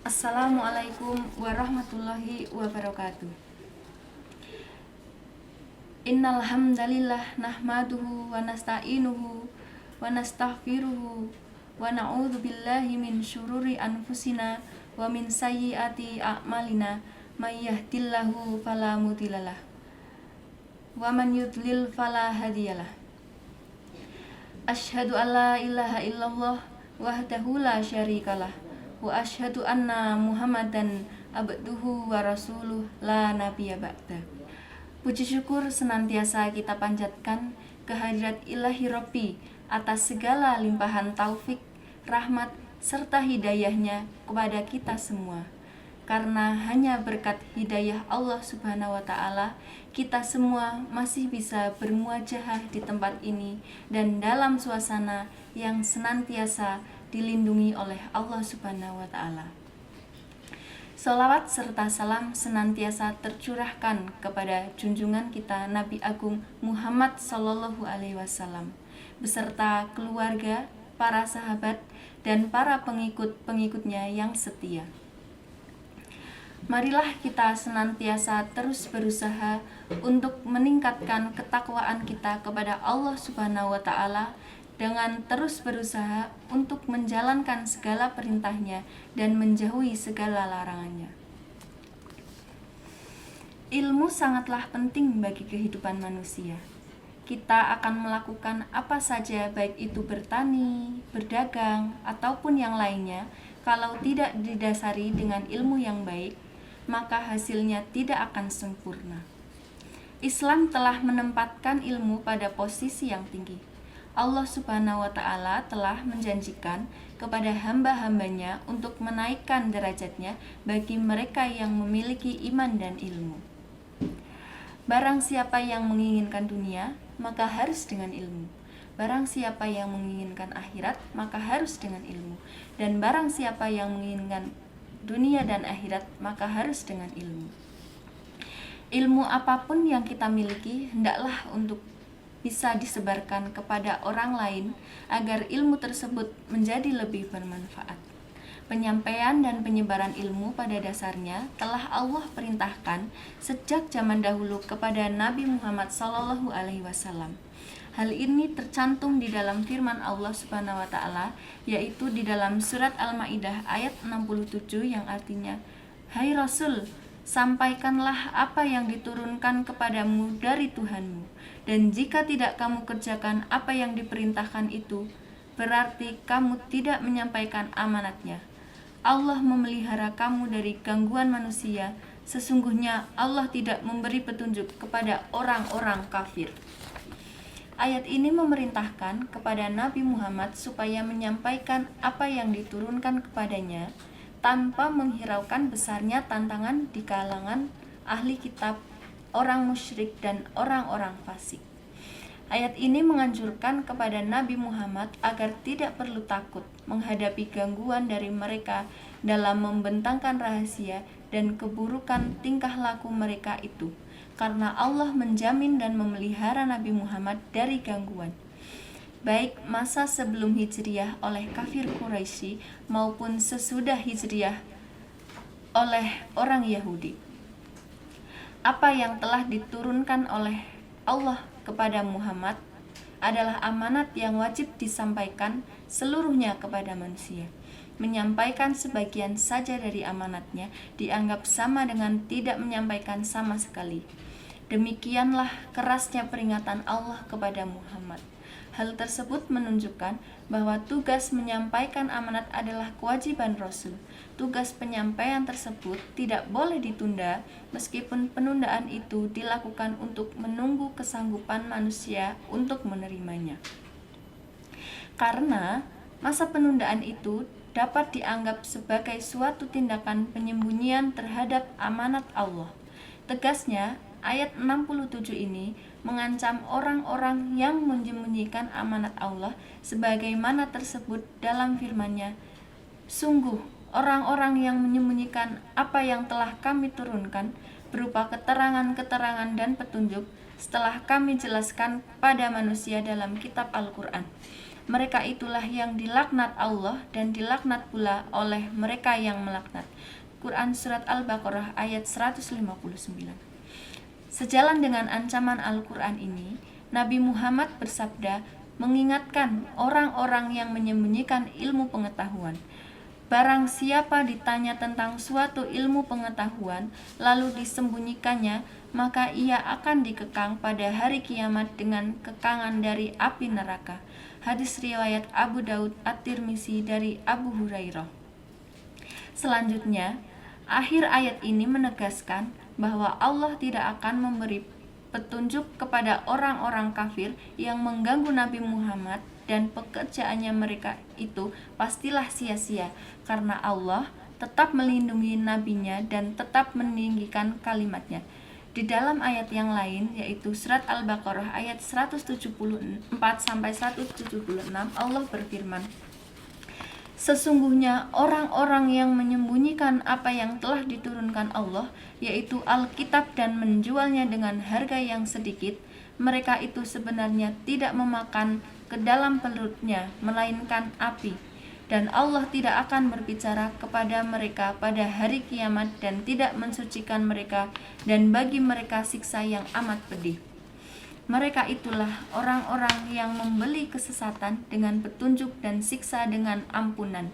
Assalamualaikum warahmatullahi wabarakatuh. Innal hamdalillah nahmaduhu wa nasta'inuhu wa nastaghfiruhu wa na'udzu billahi min syururi anfusina wa min sayyiati a'malina may yahdihillahu fala mudhillalah wa man yudlil fala hadiyalah. Asyhadu an la ilaha illallah wahdahu la syarikalah wa asyhadu anna Muhammadan abduhu wa rasuluh la nabiyya ba'da. Puji syukur senantiasa kita panjatkan kehadirat Ilahi Rabbi atas segala limpahan taufik, rahmat, serta hidayahnya kepada kita semua. Karena hanya berkat hidayah Allah Subhanahu wa Ta'ala, kita semua masih bisa bermuajahah di tempat ini dan dalam suasana yang senantiasa dilindungi oleh Allah Subhanahu wa Ta'ala. Sholawat serta salam senantiasa tercurahkan kepada junjungan kita Nabi Agung Muhammad Sallallahu Alaihi Wasallam beserta keluarga, para sahabat, dan para pengikut-pengikutnya yang setia. Marilah kita senantiasa terus berusaha untuk meningkatkan ketakwaan kita kepada Allah Subhanahu wa Ta'ala dengan terus berusaha untuk menjalankan segala perintahnya dan menjauhi segala larangannya. Ilmu sangatlah penting bagi kehidupan manusia. Kita akan melakukan apa saja, baik itu bertani, berdagang, ataupun yang lainnya. Kalau tidak didasari dengan ilmu yang baik, maka hasilnya tidak akan sempurna. Islam telah menempatkan ilmu pada posisi yang tinggi. Allah Subhanahu wa Ta'ala telah menjanjikan kepada hamba-hambanya untuk menaikkan derajatnya bagi mereka yang memiliki iman dan ilmu. Barang siapa yang menginginkan dunia, maka harus dengan ilmu. Barang siapa yang menginginkan akhirat, maka harus dengan ilmu. Dan barang siapa yang menginginkan dunia dan akhirat, maka harus dengan ilmu. Ilmu apapun yang kita miliki, hendaklah untuk bisa disebarkan kepada orang lain agar ilmu tersebut menjadi lebih bermanfaat. Penyampaian dan penyebaran ilmu pada dasarnya telah Allah perintahkan sejak zaman dahulu kepada Nabi Muhammad Sallallahu Alaihi Wasallam. Hal ini tercantum di dalam firman Allah Subhanahu wa Ta'ala, yaitu di dalam surat Al-Maidah ayat 67 yang artinya, "Hai Rasul, sampaikanlah apa yang diturunkan kepadamu dari Tuhanmu, dan jika tidak kamu kerjakan apa yang diperintahkan itu, berarti kamu tidak menyampaikan amanatnya. Allah memelihara kamu dari gangguan manusia, sesungguhnya Allah tidak memberi petunjuk kepada orang-orang kafir." Ayat ini memerintahkan kepada Nabi Muhammad supaya menyampaikan apa yang diturunkan kepadanya tanpa menghiraukan besarnya tantangan di kalangan ahli kitab, orang musyrik, dan orang-orang fasik. Ayat ini menganjurkan kepada Nabi Muhammad agar tidak perlu takut menghadapi gangguan dari mereka dalam membentangkan rahasia dan keburukan tingkah laku mereka itu, karena Allah menjamin dan memelihara Nabi Muhammad dari gangguan, baik masa sebelum Hijriah oleh kafir Quraisy maupun sesudah Hijriah oleh orang Yahudi. Apa yang telah diturunkan oleh Allah kepada Muhammad adalah amanat yang wajib disampaikan seluruhnya kepada manusia. Menyampaikan sebagian saja dari amanatnya dianggap sama dengan tidak menyampaikan sama sekali. Demikianlah kerasnya peringatan Allah kepada Muhammad. Hal tersebut menunjukkan bahwa tugas menyampaikan amanat adalah kewajiban Rasul. Tugas penyampaian tersebut tidak boleh ditunda, meskipun penundaan itu dilakukan untuk menunggu kesanggupan manusia untuk menerimanya. Karena masa penundaan itu dapat dianggap sebagai suatu tindakan penyembunyian terhadap amanat Allah. Tegasnya, ayat 67 ini mengancam orang-orang yang menyembunyikan amanat Allah sebagaimana tersebut dalam firman-Nya, "Sungguh, orang-orang yang menyembunyikan apa yang telah Kami turunkan berupa keterangan-keterangan dan petunjuk setelah kami jelaskan pada manusia dalam kitab Al-Quran. Mereka itulah yang dilaknat Allah dan dilaknat pula oleh mereka yang melaknat. Quran Surat Al-Baqarah ayat 159. Sejalan dengan ancaman Al-Quran ini, Nabi Muhammad bersabda mengingatkan orang-orang yang menyembunyikan ilmu pengetahuan. Barang siapa ditanya tentang suatu ilmu pengetahuan lalu disembunyikannya, maka ia akan dikekang pada hari kiamat dengan kekangan dari api neraka. Hadis riwayat Abu Daud At-Tirmizi dari Abu Hurairah. Selanjutnya, akhir ayat ini menegaskan bahwa Allah tidak akan memberi petunjuk kepada orang-orang kafir yang mengganggu Nabi Muhammad, dan pekerjaannya mereka itu pastilah sia-sia, karena Allah tetap melindungi nabinya dan tetap meninggikan kalimatnya. Di dalam ayat yang lain, yaitu surat Al-Baqarah ayat 174-176, Allah berfirman, sesungguhnya orang-orang yang menyembunyikan apa yang telah diturunkan Allah, yaitu Alkitab, dan menjualnya dengan harga yang sedikit, mereka itu sebenarnya tidak memakan ke dalam perutnya melainkan api, dan Allah tidak akan berbicara kepada mereka pada hari kiamat dan tidak mensucikan mereka, dan bagi mereka siksa yang amat pedih. Mereka itulah orang-orang yang membeli kesesatan dengan petunjuk dan siksa dengan ampunan.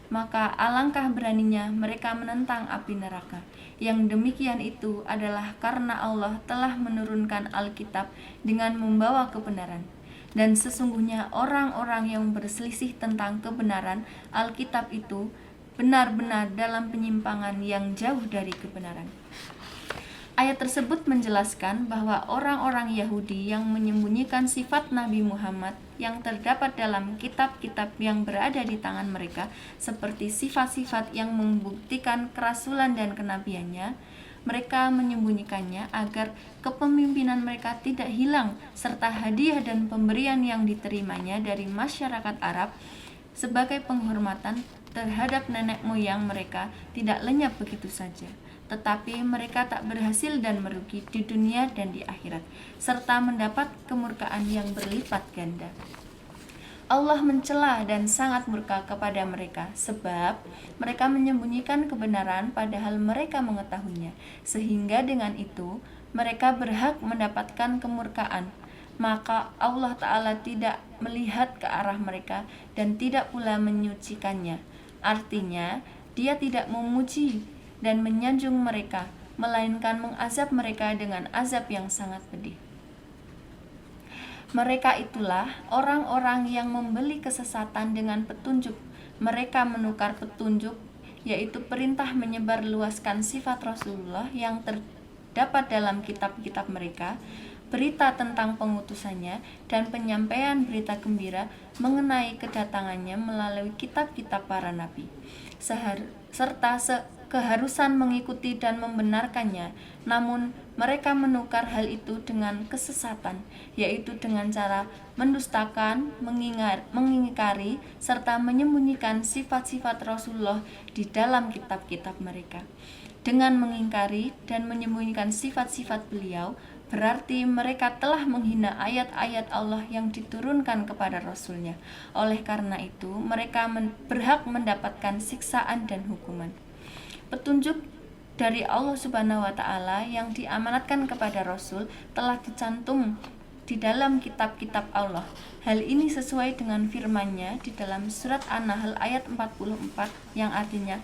Maka alangkah beraninya mereka menentang api neraka. Yang demikian itu adalah karena Allah telah menurunkan Alkitab dengan membawa kebenaran. Dan sesungguhnya orang-orang yang berselisih tentang kebenaran Alkitab itu benar-benar dalam penyimpangan yang jauh dari kebenaran. Ayat tersebut menjelaskan bahwa orang-orang Yahudi yang menyembunyikan sifat Nabi Muhammad yang terdapat dalam kitab-kitab yang berada di tangan mereka, seperti sifat-sifat yang membuktikan kerasulan dan kenabiannya, mereka menyembunyikannya agar kepemimpinan mereka tidak hilang, serta hadiah dan pemberian yang diterimanya dari masyarakat Arab sebagai penghormatan terhadap nenek moyang mereka tidak lenyap begitu saja, tetapi mereka tak berhasil dan merugi di dunia dan di akhirat, serta mendapat kemurkaan yang berlipat ganda. Allah mencela dan sangat murka kepada mereka, sebab mereka menyembunyikan kebenaran padahal mereka mengetahuinya, sehingga dengan itu mereka berhak mendapatkan kemurkaan. Maka Allah Ta'ala tidak melihat ke arah mereka dan tidak pula menyucikannya. Artinya, Dia tidak memuji dan menyanjung mereka, melainkan mengazab mereka dengan azab yang sangat pedih. Mereka itulah orang-orang yang membeli kesesatan dengan petunjuk. Mereka menukar petunjuk, yaitu perintah menyebarluaskan sifat Rasulullah yang terdapat dalam kitab-kitab mereka, berita tentang pengutusannya, dan penyampaian berita gembira mengenai kedatangannya melalui kitab-kitab para nabi, serta keharusan mengikuti dan membenarkannya. Namun mereka menukar hal itu dengan kesesatan, yaitu dengan cara mendustakan, mengingkari, serta menyembunyikan sifat-sifat Rasulullah di dalam kitab-kitab mereka. Dengan mengingkari dan menyembunyikan sifat-sifat beliau, berarti mereka telah menghina ayat-ayat Allah yang diturunkan kepada Rasulnya. Oleh karena itu, mereka berhak mendapatkan siksaan dan hukuman. Petunjuk dari Allah Subhanahu wa Ta'ala yang diamanatkan kepada Rasul telah dicantum di dalam kitab-kitab Allah. Hal ini sesuai dengan firman-Nya di dalam surat An-Nahl ayat 44 yang artinya,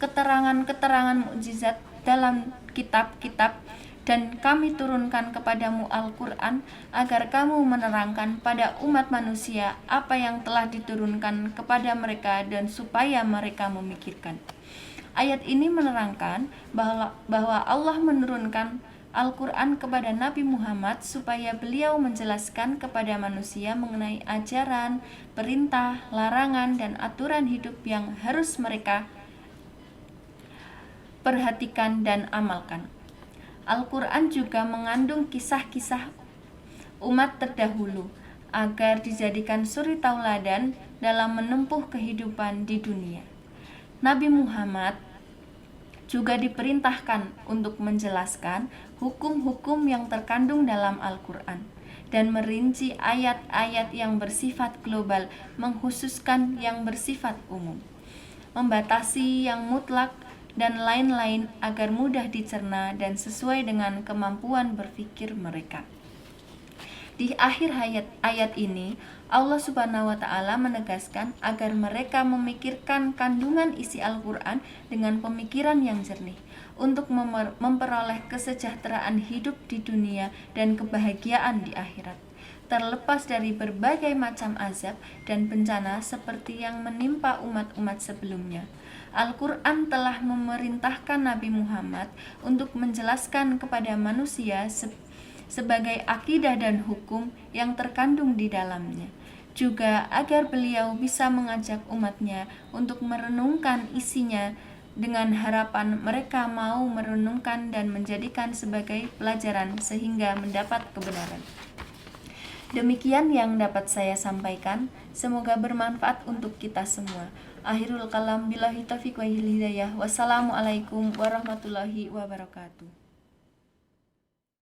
keterangan-keterangan mukjizat dalam kitab-kitab, dan kami turunkan kepadamu Al-Quran agar kamu menerangkan pada umat manusia apa yang telah diturunkan kepada mereka dan supaya mereka memikirkan. Ayat ini menerangkan bahwa Allah menurunkan Al-Quran kepada Nabi Muhammad supaya beliau menjelaskan kepada manusia mengenai ajaran, perintah, larangan, dan aturan hidup yang harus mereka perhatikan dan amalkan. Al-Quran juga mengandung kisah-kisah umat terdahulu agar dijadikan suri tauladan dalam menempuh kehidupan di dunia. Nabi Muhammad juga diperintahkan untuk menjelaskan hukum-hukum yang terkandung dalam Al-Quran dan merinci ayat-ayat yang bersifat global mengkhususkan yang bersifat umum, membatasi yang mutlak dan lain-lain agar mudah dicerna dan sesuai dengan kemampuan berpikir mereka. Di akhir ayat ini, Allah Subhanahu wa taala menegaskan agar mereka memikirkan kandungan isi Al-Qur'an dengan pemikiran yang jernih untuk memperoleh kesejahteraan hidup di dunia dan kebahagiaan di akhirat, terlepas dari berbagai macam azab dan bencana seperti yang menimpa umat-umat sebelumnya. Al-Quran telah memerintahkan Nabi Muhammad untuk menjelaskan kepada manusia sebagai akidah dan hukum yang terkandung di dalamnya, juga agar beliau bisa mengajak umatnya untuk merenungkan isinya dengan harapan mereka mau merenungkan dan menjadikan sebagai pelajaran sehingga mendapat kebenaran. Demikian yang dapat saya sampaikan, semoga bermanfaat untuk kita semua. Akhirul kalam, billahi taufiq wal hidayah. Wassalamualaikum warahmatullahi wabarakatuh.